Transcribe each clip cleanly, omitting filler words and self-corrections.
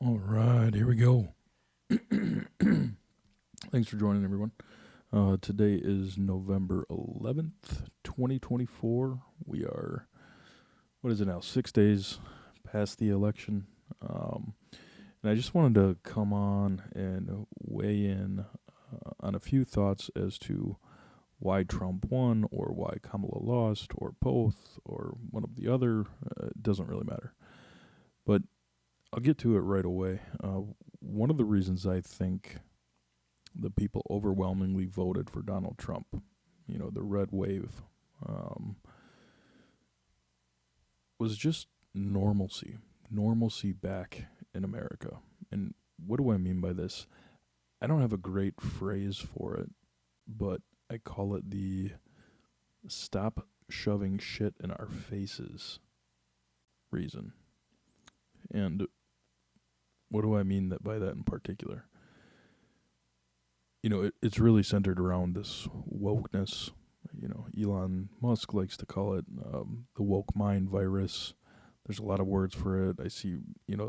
All right, here we go. Thanks for joining, everyone. Today is November 11th, 2024. We are, what is it now, 6 days past the election. And I just wanted to come on and weigh in on a few thoughts as to why Trump won or why Kamala lost or both or one of the other. It doesn't really matter. But I'll get to it right away. One of the reasons I think the people overwhelmingly voted for Donald Trump, the red wave, um, was just normalcy back in America. And what do I mean by this? I don't have a great phrase for it, but I call it the stop shoving shit in our faces reason. And what do I mean by that in particular? It's really centered around this wokeness. Elon Musk likes to call it the woke mind virus. There's a lot of words for it. I see,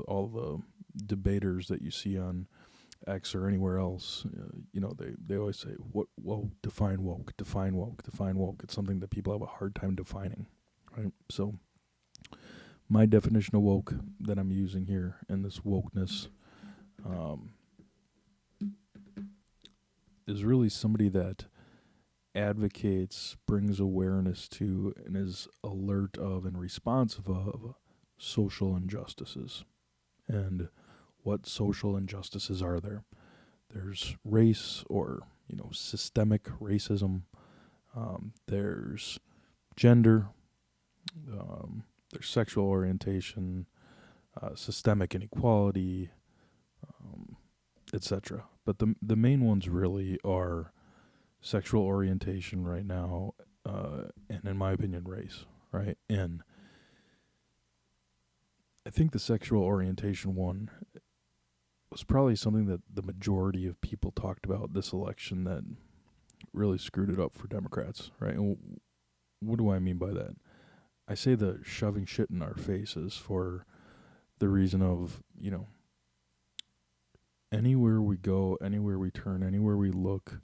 all the debaters that you see on X or anywhere else. They always say, "What woke? Define woke. Define woke. Define woke." It's something that people have a hard time defining, right? So, my definition of woke that I'm using here in this wokeness is really somebody that advocates, brings awareness to, and is alert of and responsive of social injustices. And what social injustices are there? There's race or, systemic racism. There's gender. There's sexual orientation, systemic inequality, etc. But the main ones really are sexual orientation right now, and in my opinion, race, right? And I think the sexual orientation one was probably something that the majority of people talked about this election that really screwed it up for Democrats, right? And what do I mean by that? I say the shoving shit in our faces for the reason of, anywhere we go, anywhere we turn, anywhere we look,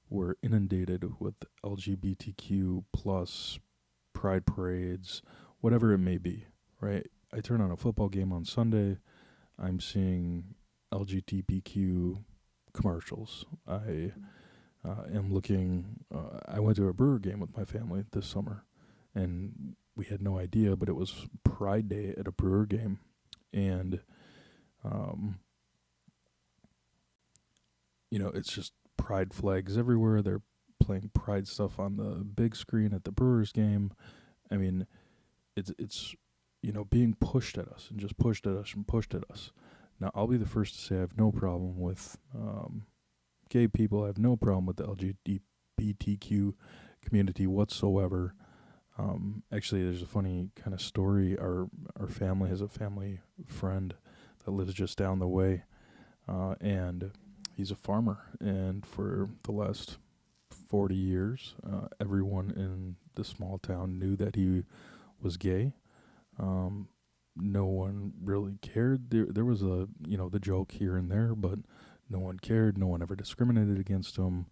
we're inundated with LGBTQ plus pride parades, whatever it may be, right? I turn on a football game on Sunday, I'm seeing LGBTQ commercials. I am looking. I went to a Brewer game with my family this summer, and we had no idea, but it was Pride Day at a Brewer game, and it's just pride flags everywhere. They're playing pride stuff on the big screen at the Brewers game. I mean, it's being pushed at us and just pushed at us and pushed at us. Now, I'll be the first to say I have no problem with gay people. I have no problem with the LGBTQ community whatsoever. Actually, there's a funny kind of story. Our family has a family friend that lives just down the way, and he's a farmer. And for the last 40 years, everyone in the small town knew that he was gay. No one really cared. There was the joke here and there, but no one cared. No one ever discriminated against him.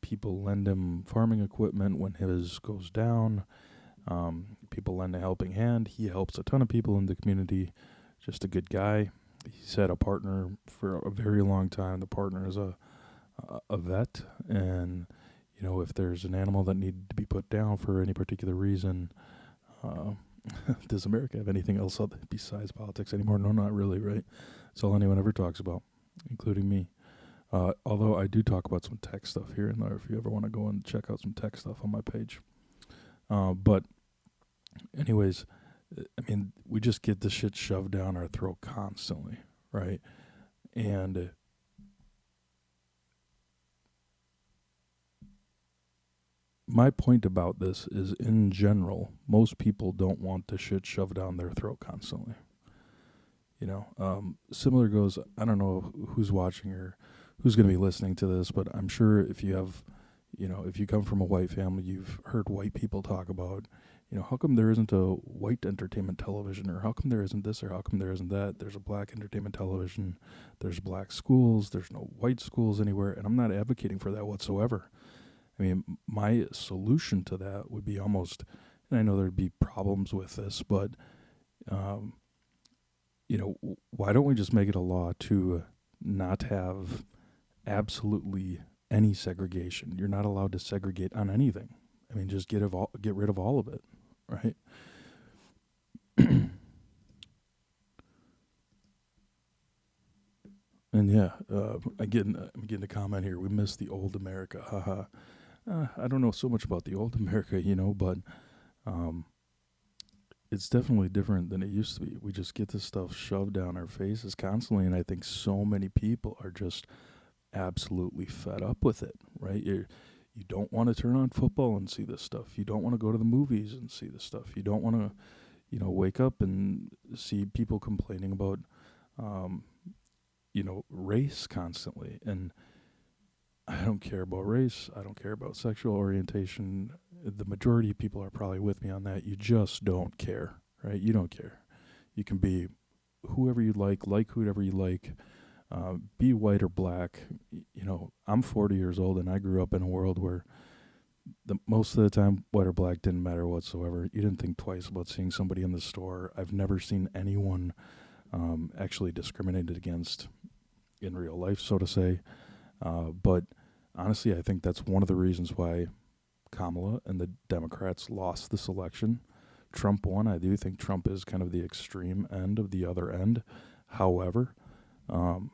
People lend him farming equipment when his goes down. People lend a helping hand. He helps a ton of people in the community. Just a good guy. He's had a partner for a very long time. The partner is a vet, and if there's an animal that needed to be put down for any particular reason, does America have anything else besides politics anymore? No, not really, right? It's all anyone ever talks about, including me. Although I do talk about some tech stuff here and there if you ever want to go and check out some tech stuff on my page. But anyways, I mean, we just get this shit shoved down our throat constantly, right? And my point about this is, in general, most people don't want the shit shoved down their throat constantly. Similar goes, I don't know who's watching or who's going to be listening to this, but I'm sure if you have, if you come from a white family, you've heard white people talk about, How come there isn't a white entertainment television, or how come there isn't this, or how come there isn't that? There's a black entertainment television, there's black schools, there's no white schools anywhere, and I'm not advocating for that whatsoever. I mean, my solution to that would be almost, and I know there'd be problems with this, but, um, why don't we just make it a law to not have absolutely any segregation? You're not allowed to segregate on anything. I mean, just get rid of all of it, right? And yeah, I'm getting a comment here. We miss the old America, haha. I don't know so much about the old America, but um, it's definitely different than it used to be. We just get this stuff shoved down our faces constantly, and I think so many people are just absolutely fed up with it. Right? You don't want to turn on football and see this stuff. You don't want to go to the movies and see this stuff. You don't want to, wake up and see people complaining about, um, race constantly. And I don't care about race. I don't care about sexual orientation. The majority of people are probably with me on that. You just don't care, right? You don't care. You can be whoever you like whoever you like, be white or black. I'm 40 years old, and I grew up in a world where most of the time, white or black didn't matter whatsoever. You didn't think twice about seeing somebody in the store. I've never seen anyone actually discriminated against in real life, so to say. But honestly, I think that's one of the reasons why Kamala and the Democrats lost this election. Trump won. I do think Trump is kind of the extreme end of the other end. However, um,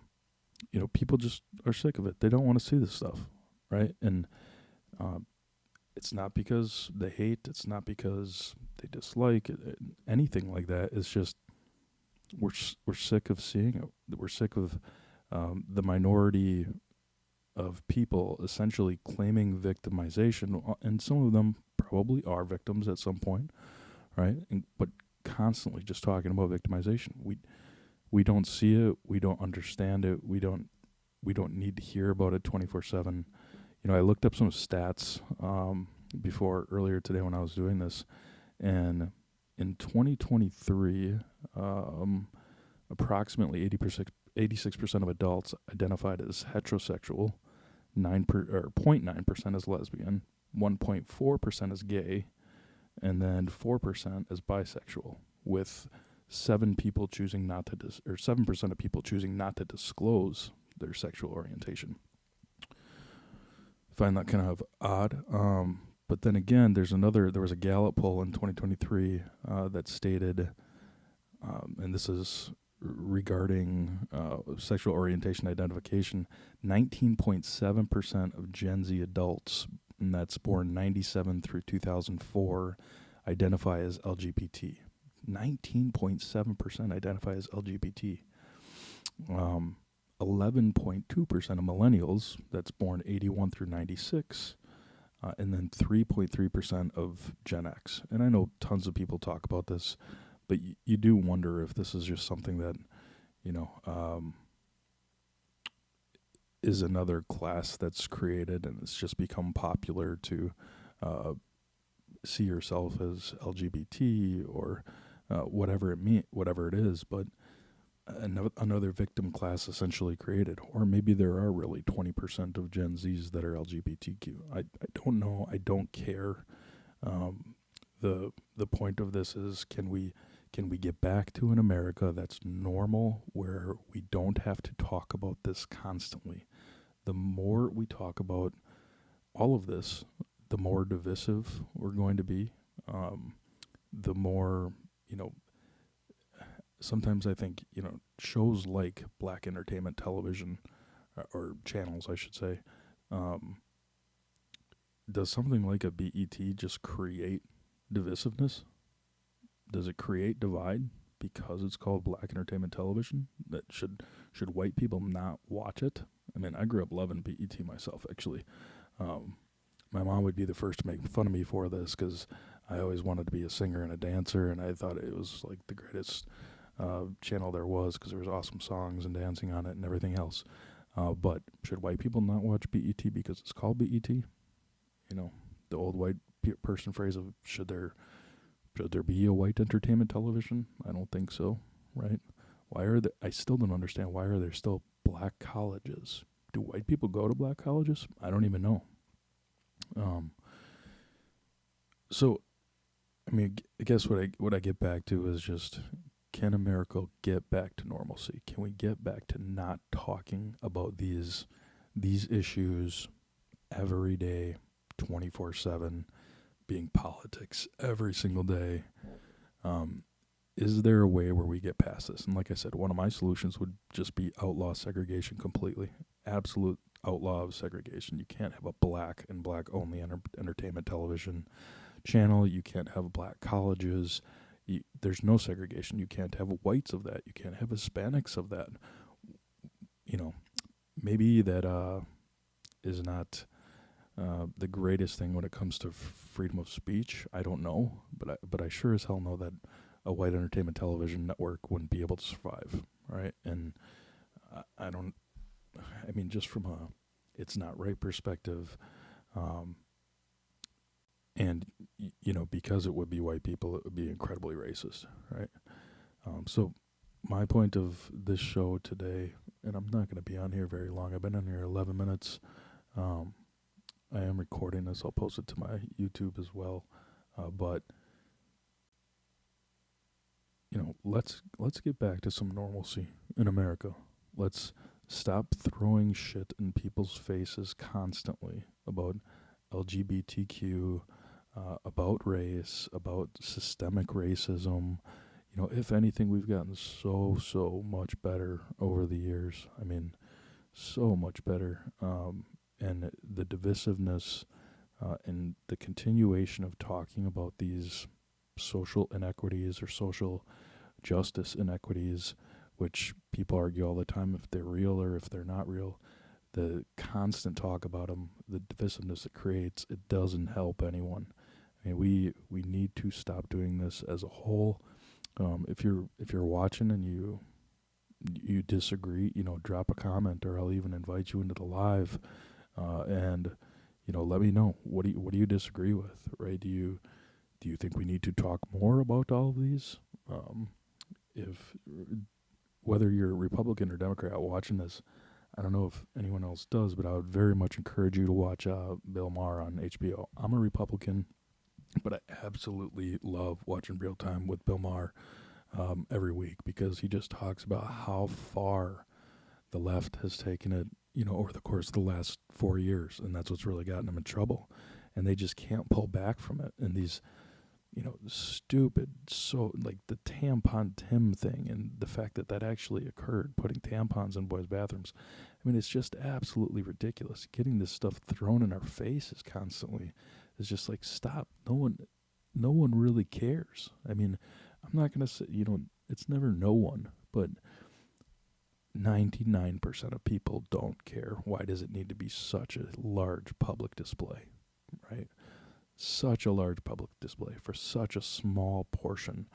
people just are sick of it. They don't want to see this stuff, right? And uh, it's not because they hate. It's not because they dislike anything like that. It's just we're sick of seeing it. We're sick of the minority of people essentially claiming victimization, and some of them probably are victims at some point, right? But constantly just talking about victimization. We don't see it. We don't understand it. We don't need to hear about it 24/7. I looked up some stats before earlier today when I was doing this, and in 2023, approximately 86% of adults identified as heterosexual, 0.9% as lesbian, 1.4% as gay, and then 4% as bisexual, with 7% of people choosing not to disclose their sexual orientation. Find that kind of odd. But then again, there was a Gallup poll in 2023 that stated, and this is regarding sexual orientation identification, 19.7% of Gen Z adults, and that's born 97 through 2004, identify as LGBT. 19.7% identify as LGBT. 11.2% of millennials, that's born 81 through 96, and then 3.3% of Gen X. And I know tons of people talk about this, but you do wonder if this is just something that, is another class that's created, and it's just become popular to see yourself as LGBT or whatever it is. But another victim class essentially created, or maybe there are really 20% of Gen Zs that are LGBTQ. I don't know. I don't care. The point of this is, can we get back to an America that's normal, where we don't have to talk about this constantly? The more we talk about all of this, the more divisive we're going to be. The more, sometimes I think, shows like black entertainment television, or channels, I should say, does something like a BET just create divisiveness? Does it create divide because it's called black entertainment television? That should white people not watch it? I mean, I grew up loving BET myself, actually. My mom would be the first to make fun of me for this, because I always wanted to be a singer and a dancer, and I thought it was like the greatest channel there was, because there was awesome songs and dancing on it and everything else. But should white people not watch BET because it's called BET? The old white person phrase of, should their Should there be a white entertainment television? I don't think so, right? Why are there, I still don't understand, why are there still black colleges? Do white people go to black colleges? I don't even know. Um, so I mean, I guess what I get back to is just, can America get back to normalcy? Can we get back to not talking about these issues every day, 24/7, being politics every single day? Um, is there a way where we get past this? And like I said, one of my solutions would just be outlaw segregation completely. Absolute outlaw of segregation. You can't have a black and black only entertainment television channel. You can't have black colleges. There's no segregation. You can't have whites of that. You can't have Hispanics of that. You know, maybe that is not the greatest thing when it comes to freedom of speech. I don't know, but I sure as hell know that a white entertainment television network wouldn't be able to survive, right? And I don't. I mean, just from a it's not right perspective, um, and because it would be white people, it would be incredibly racist, right? So my point of this show today, and I'm not going to be on here very long. I've been on here 11 minutes. Um, I am recording this. I'll post it to my YouTube as well. But let's get back to some normalcy in America. Let's stop throwing shit in people's faces constantly about LGBTQ, about race, about systemic racism. If anything, we've gotten so much better over the years. I mean, so much better. And the divisiveness and the continuation of talking about these social inequities or social justice inequities, which people argue all the time if they're real or if they're not real. The constant talk about them, the divisiveness it creates, it doesn't help anyone. I mean, we need to stop doing this as a whole. If you're watching and you disagree, drop a comment, or I'll even invite you into the live, and let me know what do you disagree with, right? Do you think we need to talk more about all of these? If Whether you're Republican or Democrat watching this, I don't know if anyone else does, but I would very much encourage you to watch Bill Maher on HBO. I'm a Republican, but I absolutely love watching Real Time with Bill Maher every week, because he just talks about how far the left has taken it, over the course of the last 4 years, and that's what's really gotten them in trouble. And they just can't pull back from it. And these, stupid, so like the tampon Tim thing, and the fact that actually occurred, putting tampons in boys' bathrooms. I mean, it's just absolutely ridiculous. Getting this stuff thrown in our faces constantly is just like, stop. No one really cares. I mean, I'm not going to say, it's never no one, but 99% of people don't care. Why does it need to be such a large public display, right? Such a large public display for such a small portion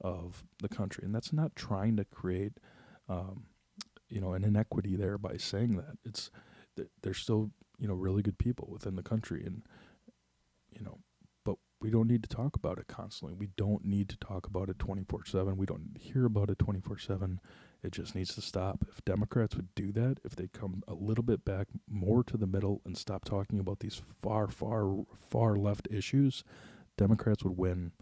of the country. And that's not trying to create, an inequity there by saying that. It's there's still, really good people within the country, and, but we don't need to talk about it constantly. We don't need to talk about it 24/7. We don't hear about it 24/7. It just needs to stop. If Democrats would do that, if they come a little bit back more to the middle and stop talking about these far left issues, Democrats would win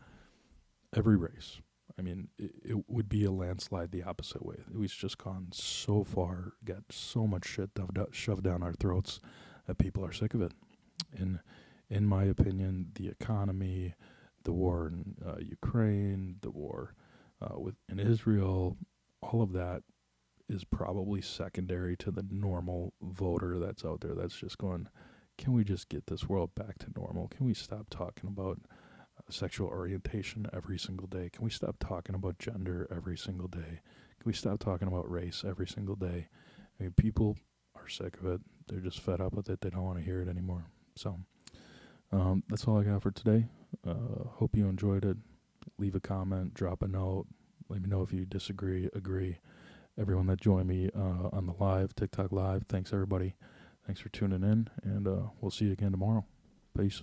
every race. I mean, it would be a landslide the opposite way. We've just gone so far, got so much shit shoved down our throats that people are sick of it. And in my opinion, the economy, the war in Ukraine, the war in Israel, all of that is probably secondary to the normal voter that's out there that's just going, can we just get this world back to normal? Can we stop talking about sexual orientation every single day? Can we stop talking about gender every single day? Can we stop talking about race every single day? I mean, people are sick of it. They're just fed up with it. They don't want to hear it anymore. So that's all I got for today. Hope you enjoyed it. Leave a comment, drop a note. Let me know if you disagree, agree. Everyone that joined me on the live, TikTok live, thanks everybody. Thanks for tuning in, and we'll see you again tomorrow. Peace.